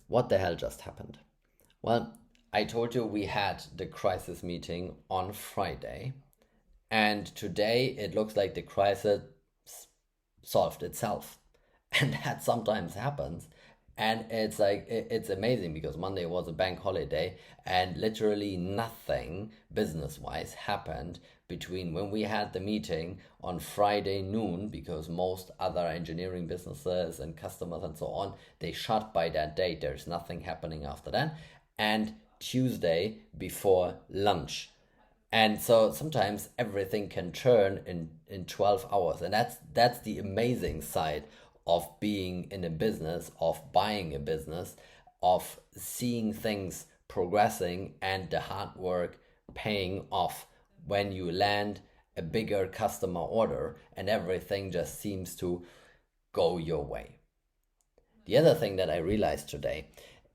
What the hell just happened? Well, I told you we had the crisis meeting on Friday, and today it looks like the crisis solved itself. And that sometimes happens. And it's like, it's amazing because Monday was a bank holiday and literally nothing business wise happened between when we had the meeting on Friday noon, because most other engineering businesses and customers and so on, they shut by that date. There's nothing happening after that. And Tuesday before lunch. And so sometimes everything can turn in 12 hours. And that's the amazing side of being in a business, of buying a business, of seeing things progressing and the hard work paying off when you land a bigger customer order and everything just seems to go your way. The other thing that I realized today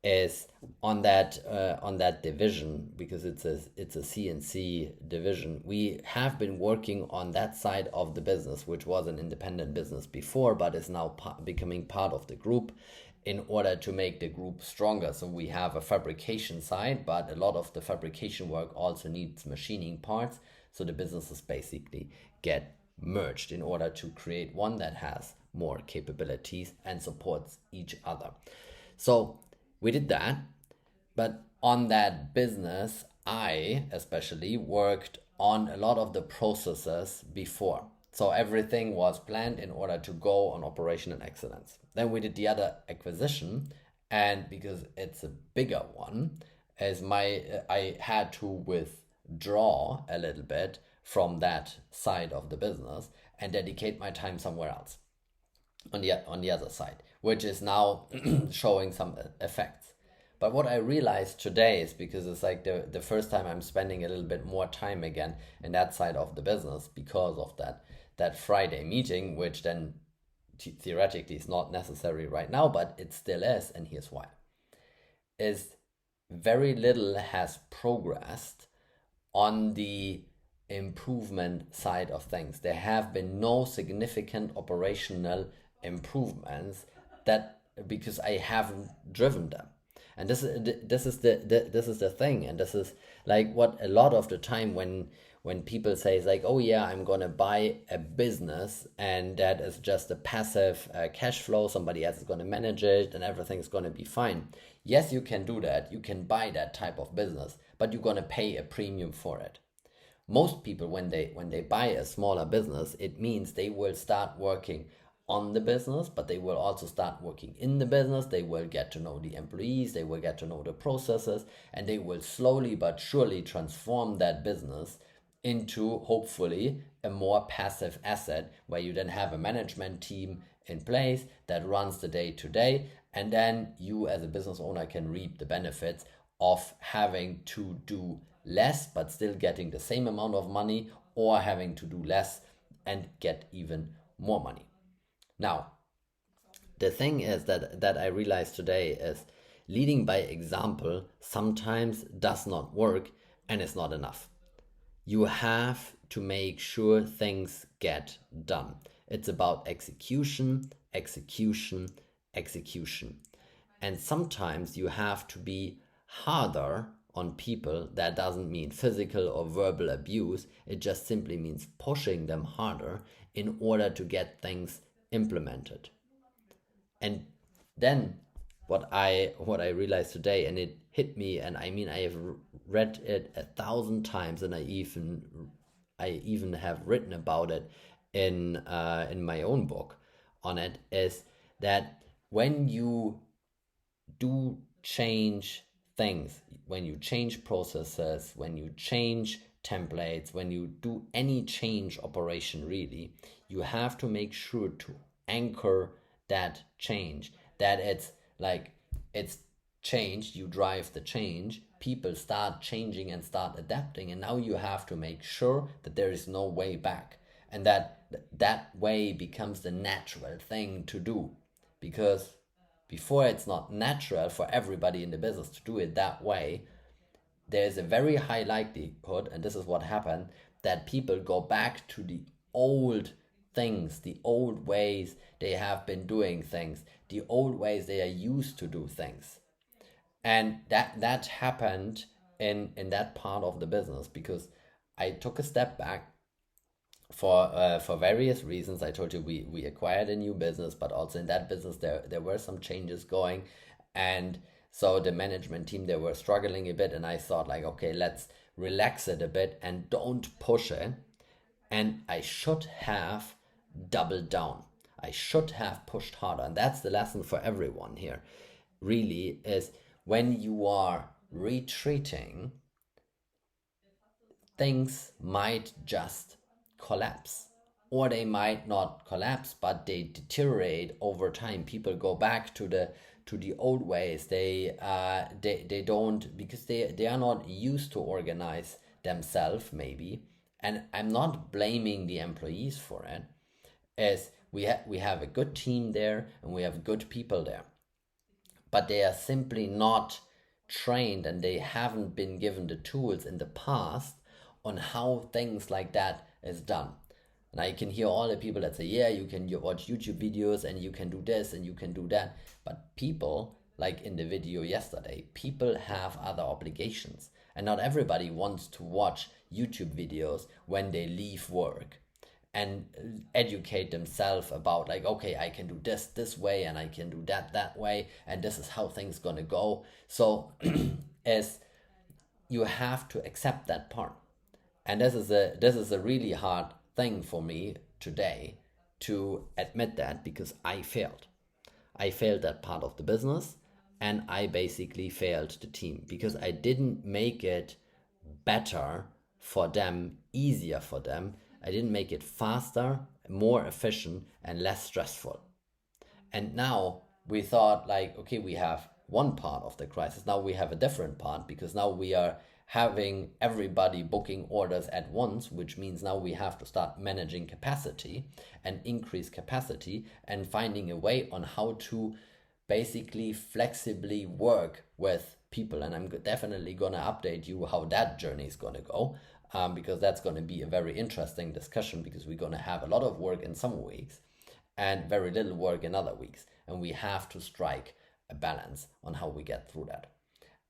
is on that division, because it's a CNC division. We have been working on that side of the business, which was an independent business before, but is now becoming part of the group in order to make the group stronger. So we have a fabrication side, but a lot of the fabrication work also needs machining parts. So the businesses basically get merged in order to create one that has more capabilities and supports each other. So we did that, but on that business, I especially worked on a lot of the processes before. So everything was planned in order to go on operational excellence. Then we did the other acquisition, and because it's a bigger one, as I had to withdraw a little bit from that side of the business and dedicate my time somewhere else on the other side, which is now showing some effects. But what I realized today is, because it's like the first time I'm spending a little bit more time again in that side of the business because of that Friday meeting, which then theoretically is not necessary right now, but it still is, and here's why. Is very little has progressed on the improvement side of things. There have been no significant operational improvements, that because I haven't driven them. And this is the thing, and this is like what a lot of the time when people say is like, oh yeah, I'm gonna buy a business and that is just a passive cash flow, somebody else is gonna manage it and everything's gonna be fine. Yes, you can do that, you can buy that type of business, but you're gonna pay a premium for it. Most people, when they buy a smaller business, it means they will start working on the business, but they will also start working in the business. They will get to know the employees, they will get to know the processes, and they will slowly but surely transform that business into hopefully a more passive asset, where you then have a management team in place that runs the day to day, and then you as a business owner can reap the benefits of having to do less but still getting the same amount of money, or having to do less and get even more money. Now, the thing is that I realized today is leading by example sometimes does not work and is not enough. You have to make sure things get done. It's about execution, execution, execution. And sometimes you have to be harder on people. That doesn't mean physical or verbal abuse. It just simply means pushing them harder in order to get things implemented. And then what I realized today, and it hit me, and I mean I have read it 1,000 times, and I even have written about it in my own book on it, is that when you do change things, when you change processes, when you change templates, when you do any change operation, really, you have to make sure to anchor that change, that it's like it's change, you drive the change, people start changing and start adapting, and now you have to make sure that there is no way back, and that way becomes the natural thing to do. Because before, it's not natural for everybody in the business to do it that way. There's a very high likelihood, and this is what happened, that people go back to the old things, the old ways they have been doing things, the old ways they are used to do things. And that happened in that part of the business because I took a step back for various reasons. I told you we acquired a new business, but also in that business there were some changes going, and so the management team, they were struggling a bit, and I thought like, okay, let's relax it a bit and don't push it. And I should have doubled down. I should have pushed harder. And that's the lesson for everyone here, really, is when you are retreating, things might just collapse. Or they might not collapse, but they deteriorate over time. People go back to the old ways. They don't, because they are not used to organize themselves, maybe. And I'm not blaming the employees for it. As we have a good team there and we have good people there, but they are simply not trained, and they haven't been given the tools in the past on how things like that is done. And I can hear all the people that say, yeah, you can watch YouTube videos and you can do this and you can do that. But people, like in the video yesterday, people have other obligations. And not everybody wants to watch YouTube videos when they leave work and educate themselves about like, okay, I can do this way and I can do that way, and this is how things gonna go. So as you have to accept that part. And this is a really hard thing for me today to admit that, because I failed that part of the business, and I basically failed the team because I didn't make it better for them, easier for them. I didn't make it faster, more efficient, and less stressful. And now we thought like, okay, we have one part of the crisis. Now we have a different part, because now we are having everybody booking orders at once, which means now we have to start managing capacity and increase capacity and finding a way on how to basically flexibly work with people. And I'm definitely going to update you how that journey is going to go, because that's going to be a very interesting discussion, because we're going to have a lot of work in some weeks and very little work in other weeks. And we have to strike a balance on how we get through that.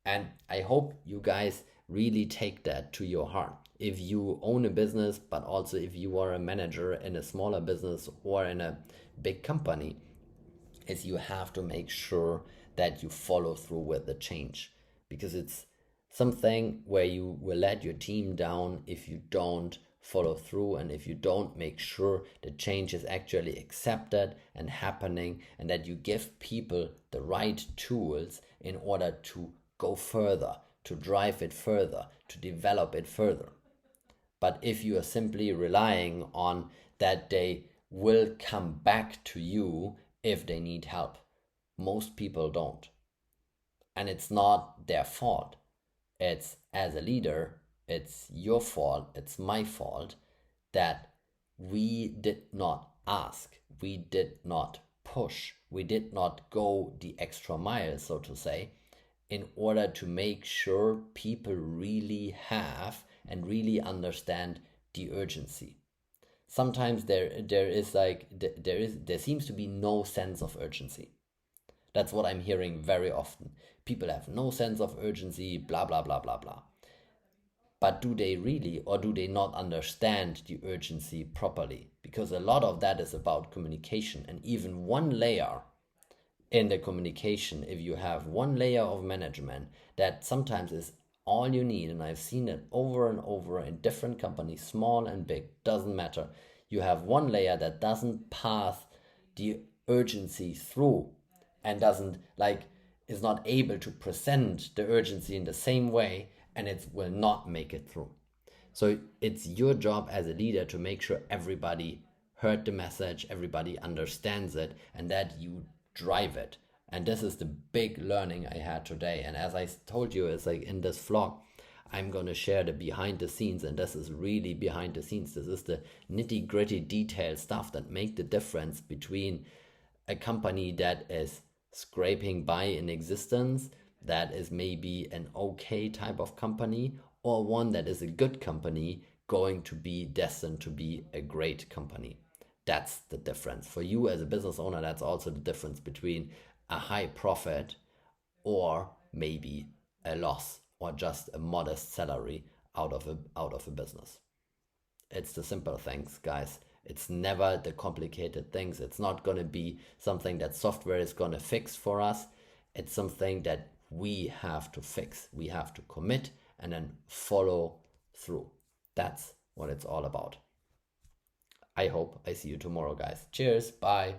And I hope you guys really take that to your heart. If you own a business, but also if you are a manager in a smaller business or in a big company, is you have to make sure that you follow through with the change, because it's something where you will let your team down if you don't follow through, and if you don't make sure the change is actually accepted and happening, and that you give people the right tools in order to go further, to drive it further, to develop it further. But if you are simply relying on that they will come back to you if they need help, most people don't. And it's not their fault. It's, as a leader, it's your fault, it's my fault that we did not ask, we did not push, we did not go the extra mile, so to say, in order to make sure people really have and really understand the urgency. Sometimes there seems to be no sense of urgency. That's what I'm hearing very often. People have no sense of urgency, blah blah blah blah blah. But do they really, or do they not understand the urgency properly? Because a lot of that is about communication, and even one layer in the communication, if you have one layer of management, that sometimes is all you need. And I've seen it over and over in different companies, small and big, doesn't matter. You have one layer that doesn't pass the urgency through, and doesn't like, is not able to present the urgency in the same way, and it will not make it through. So it's your job as a leader to make sure everybody heard the message, everybody understands it, and that you drive it. And this is the big learning I had today. And as I told you, it's like in this vlog, I'm going to share the behind the scenes, and this is really behind the scenes. This is the nitty gritty detailed stuff that make the difference between a company that is scraping by in existence, that is maybe an okay type of company, or one that is a good company going to be destined to be a great company. That's the difference. For you as a business owner, that's also the difference between a high profit or maybe a loss or just a modest salary out of a business. It's the simple things, guys. It's never the complicated things. It's not going to be something that software is going to fix for us. It's something that we have to fix. We have to commit and then follow through. That's what it's all about. I hope I see you tomorrow, guys. Cheers. Bye.